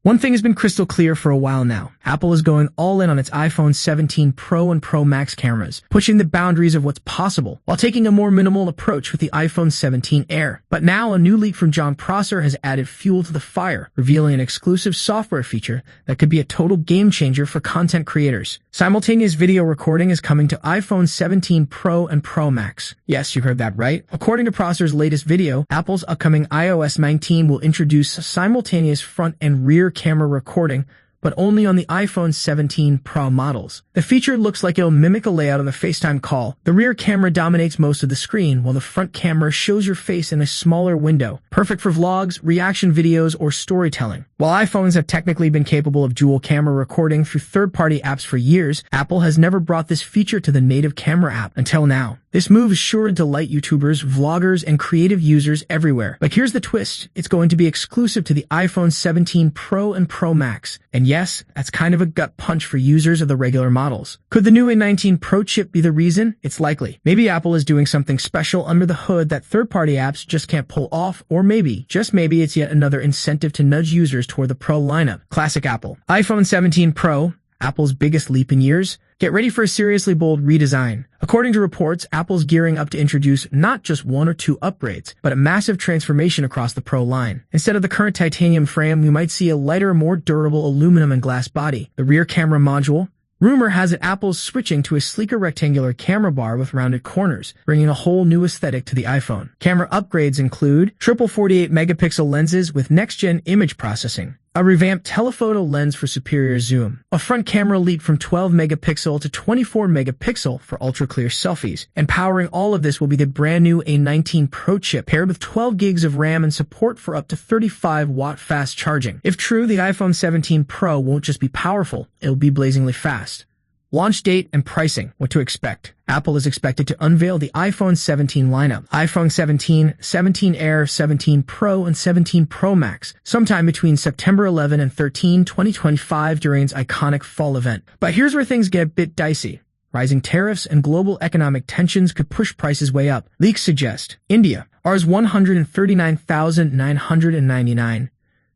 One thing has been crystal clear for a while now. Apple is going all in on its iPhone 17 Pro and Pro Max cameras, pushing the boundaries of what's possible, while taking a more minimal approach with the iPhone 17 Air. But now a new leak from John Prosser has added fuel to the fire, revealing an exclusive software feature that could be a total game changer for content creators. Simultaneous video recording is coming to iPhone 17 Pro and Pro Max. Yes, you heard that right. According to Prosser's latest video, Apple's upcoming iOS 19 will introduce simultaneous front and rear camera recording, but only on the iPhone 17 Pro models. The feature looks like it'll mimic a layout of a FaceTime call. The rear camera dominates most of the screen, while the front camera shows your face in a smaller window, perfect for vlogs, reaction videos, or storytelling. While iPhones have technically been capable of dual camera recording through third-party apps for years, Apple has never brought this feature to the native camera app until now. This move is sure to delight YouTubers, vloggers, and creative users everywhere. But here's the twist. It's going to be exclusive to the iPhone 17 Pro and Pro Max. And yes, that's kind of a gut punch for users of the regular models. Could the new A19 Pro chip be the reason? It's likely. Maybe Apple is doing something special under the hood that third-party apps just can't pull off, or maybe, just maybe, it's yet another incentive to nudge users toward the Pro lineup. Classic Apple. iPhone 17 Pro, Apple's biggest leap in years. Get ready for a seriously bold redesign. According to reports, Apple's gearing up to introduce not just one or two upgrades, but a massive transformation across the Pro line. Instead of the current titanium frame, we might see a lighter, more durable aluminum and glass body. The rear camera module. Rumor has it Apple's switching to a sleeker rectangular camera bar with rounded corners, bringing a whole new aesthetic to the iPhone. Camera upgrades include triple 48-megapixel lenses with next-gen image processing, a revamped telephoto lens for superior zoom, a front camera leap from 12-megapixel to 24-megapixel for ultra-clear selfies, and powering all of this will be the brand-new A19 Pro chip paired with 12 gigs of RAM and support for up to 35-watt fast charging. If true, the iPhone 17 Pro won't just be powerful, it'll be blazingly fast. Launch date and pricing. What to expect. Apple is expected to unveil the iPhone 17 lineup. iPhone 17, 17 Air, 17 Pro, and 17 Pro Max, sometime between September 11 and 13, 2025 during its iconic fall event. But here's where things get a bit dicey. Rising tariffs and global economic tensions could push prices way up. Leaks suggest India, Rs. $139,999.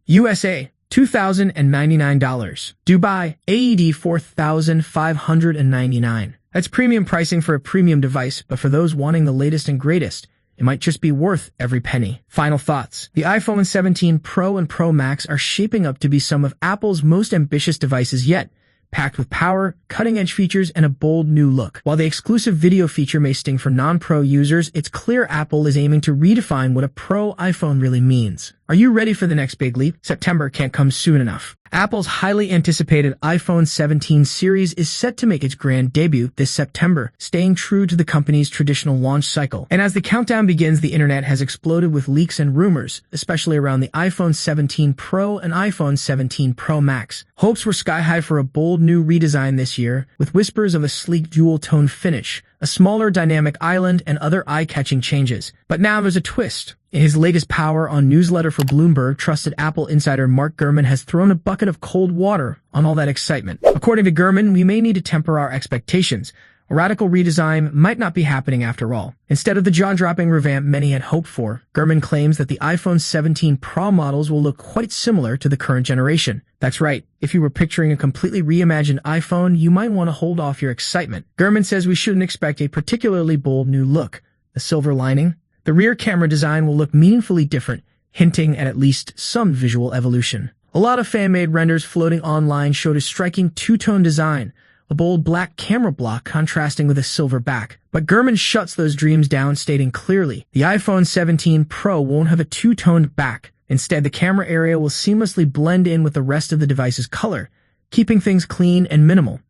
USA, $2,099. Dubai, AED $4,599. That's premium pricing for a premium device, but for those wanting the latest and greatest, it might just be worth every penny. Final thoughts. The iPhone 17 Pro and Pro Max are shaping up to be some of Apple's most ambitious devices yet, packed with power, cutting-edge features, and a bold new look. While the exclusive video feature may sting for non-pro users, it's clear Apple is aiming to redefine what a pro iPhone really means. Are you ready for the next big leap? September can't come soon enough. Apple's highly anticipated iPhone 17 series is set to make its grand debut this September, staying true to the company's traditional launch cycle. And as the countdown begins, the internet has exploded with leaks and rumors, especially around the iPhone 17 Pro and iPhone 17 Pro Max. Hopes were sky-high for a bold new redesign this year, with whispers of a sleek dual-tone finish, a smaller dynamic island, and other eye-catching changes. But now there's a twist. In his latest Power On newsletter for Bloomberg, trusted Apple insider Mark Gurman has thrown a bucket of cold water on all that excitement. According to Gurman, we may need to temper our expectations. A radical redesign might not be happening after all. Instead of the jaw-dropping revamp many had hoped for, Gurman claims that the iPhone 17 Pro models will look quite similar to the current generation. That's right. If you were picturing a completely reimagined iPhone, you might want to hold off your excitement. Gurman says we shouldn't expect a particularly bold new look. The silver lining? The rear camera design will look meaningfully different, hinting at least some visual evolution. A lot of fan-made renders floating online showed a striking two-tone design, a bold black camera block contrasting with a silver back. But Gurman shuts those dreams down, stating clearly, the iPhone 17 Pro won't have a two-toned back. Instead, the camera area will seamlessly blend in with the rest of the device's color, keeping things clean and minimal.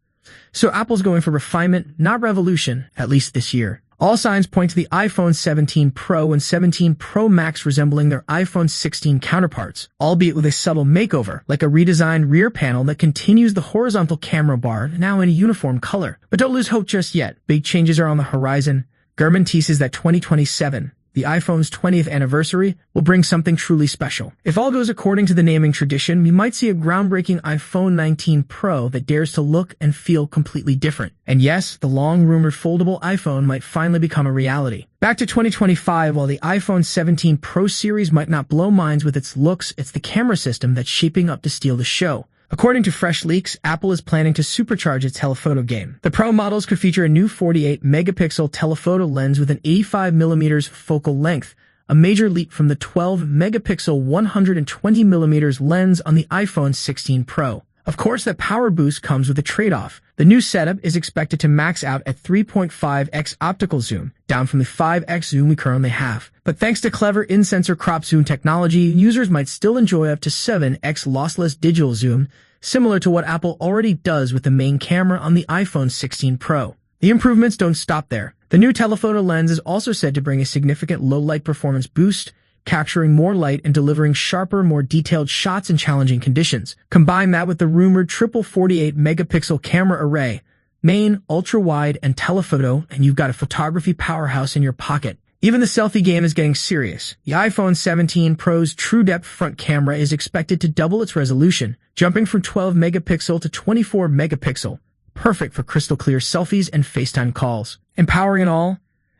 So Apple's going for refinement, not revolution, at least this year. All signs point to the iPhone 17 Pro and 17 Pro Max resembling their iPhone 16 counterparts, albeit with a subtle makeover, like a redesigned rear panel that continues the horizontal camera bar, now in a uniform color. But don't lose hope just yet. Big changes are on the horizon. Gurman teases that 2027 the iPhone's 20th anniversary will bring something truly special. If all goes according to the naming tradition, we might see a groundbreaking iPhone 19 Pro that dares to look and feel completely different. And yes, the long-rumored foldable iPhone might finally become a reality. Back to 2025, while the iPhone 17 Pro series might not blow minds with its looks, it's the camera system that's shaping up to steal the show. According to fresh leaks, Apple is planning to supercharge its telephoto game. The Pro models could feature a new 48-megapixel telephoto lens with an 85mm focal length, a major leap from the 12-megapixel 120mm lens on the iPhone 16 Pro. Of course, that power boost comes with a trade-off. The new setup is expected to max out at 3.5x optical zoom, down from the 5x zoom we currently have. But thanks to clever in-sensor crop zoom technology, users might still enjoy up to 7x lossless digital zoom, similar to what Apple already does with the main camera on the iPhone 16 Pro. The improvements don't stop there. The new telephoto lens is also said to bring a significant low-light performance boost, capturing more light and delivering sharper, more detailed shots in challenging conditions. Combine that with the rumored triple 48-megapixel camera array, main, ultra-wide, and telephoto, and you've got a photography powerhouse in your pocket. Even the selfie game is getting serious. The iPhone 17 Pro's true-depth front camera is expected to double its resolution, jumping from 12-megapixel to 24-megapixel, perfect for crystal-clear selfies and FaceTime calls. Empowering it all,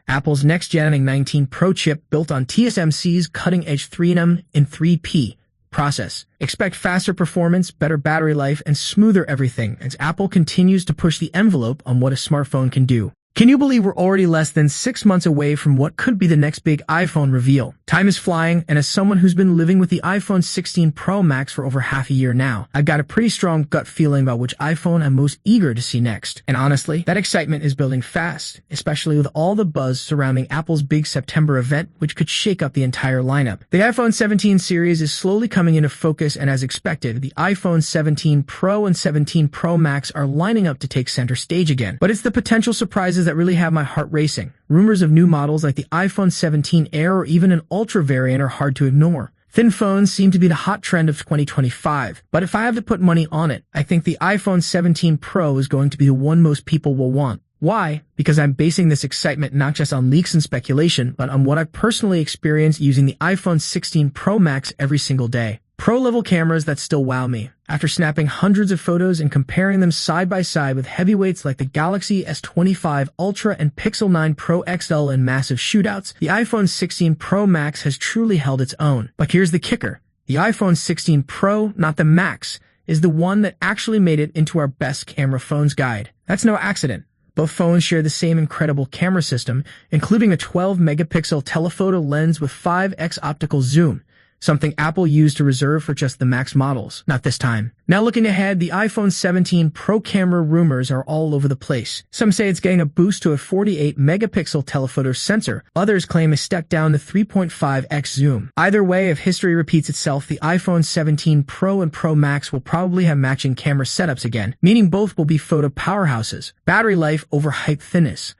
Apple's next-gen 19 Pro chip built on TSMC's cutting-edge 3nm and 3P process. Expect faster performance, better battery life, and smoother everything as Apple continues to push the envelope on what a smartphone can do. Can you believe we're already less than 6 months away from what could be the next big iPhone reveal? Time is flying, and as someone who's been living with the iPhone 16 Pro Max for over half a year now, I've got a pretty strong gut feeling about which iPhone I'm most eager to see next. And honestly, that excitement is building fast, especially with all the buzz surrounding Apple's big September event, which could shake up the entire lineup. The iPhone 17 series is slowly coming into focus, and as expected, the iPhone 17 Pro and 17 Pro Max are lining up to take center stage again. But it's the potential surprises that really have my heart racing. Rumors of new models like the iPhone 17 Air or even an Ultra variant are hard to ignore. Thin phones seem to be the hot trend of 2025, but if I have to put money on it, I think the iPhone 17 Pro is going to be the one most people will want. Why? Because I'm basing this excitement not just on leaks and speculation, but on what I've personally experienced using the iPhone 16 Pro Max every single day. Pro-level cameras that still wow me. After snapping hundreds of photos and comparing them side by side with heavyweights like the Galaxy S25 Ultra and Pixel 9 Pro XL in massive shootouts, the iPhone 16 Pro Max has truly held its own. But here's the kicker. The iPhone 16 Pro, not the Max, is the one that actually made it into our best camera phones guide. That's no accident. Both phones share the same incredible camera system, including a 12-megapixel telephoto lens with 5x optical zoom, something Apple used to reserve for just the Max models. Not this time. Now looking ahead, the iPhone 17 Pro camera rumors are all over the place. Some say it's getting a boost to a 48-megapixel telephoto sensor. Others claim a step down to 3.5x zoom. Either way, if history repeats itself, the iPhone 17 Pro and Pro Max will probably have matching camera setups again, meaning both will be photo powerhouses. Battery life over hype thinness.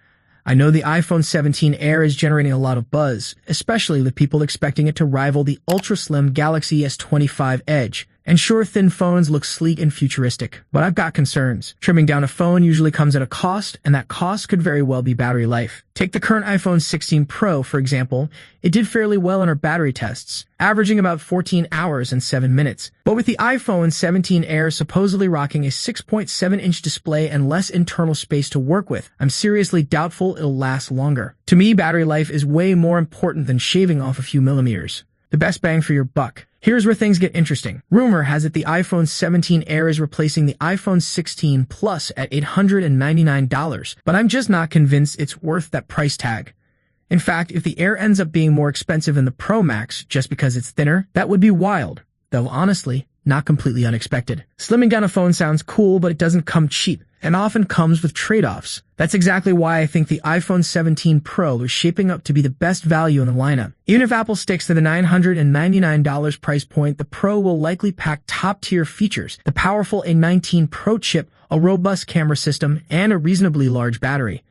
I know the iPhone 17 Air is generating a lot of buzz, especially with people expecting it to rival the ultra-slim Galaxy S25 Edge. And sure, thin phones look sleek and futuristic, but I've got concerns. Trimming down a phone usually comes at a cost, and that cost could very well be battery life. Take the current iPhone 16 Pro, for example. It did fairly well in our battery tests, averaging about 14 hours and 7 minutes. But with the iPhone 17 Air supposedly rocking a 6.7-inch display and less internal space to work with, I'm seriously doubtful it'll last longer. To me, battery life is way more important than shaving off a few millimeters. The best bang for your buck. Here's where things get interesting. Rumor has it the iPhone 17 Air is replacing the iPhone 16 Plus at $899, but I'm just not convinced it's worth that price tag. In fact, if the Air ends up being more expensive than the Pro Max just because it's thinner, that would be wild, though honestly, not completely unexpected. Slimming down a phone sounds cool, but it doesn't come cheap, and often comes with trade-offs. That's exactly why I think the iPhone 17 Pro is shaping up to be the best value in the lineup. Even if Apple sticks to the $999 price point, the Pro will likely pack top-tier features, the powerful A19 Pro chip, a robust camera system, and a reasonably large battery.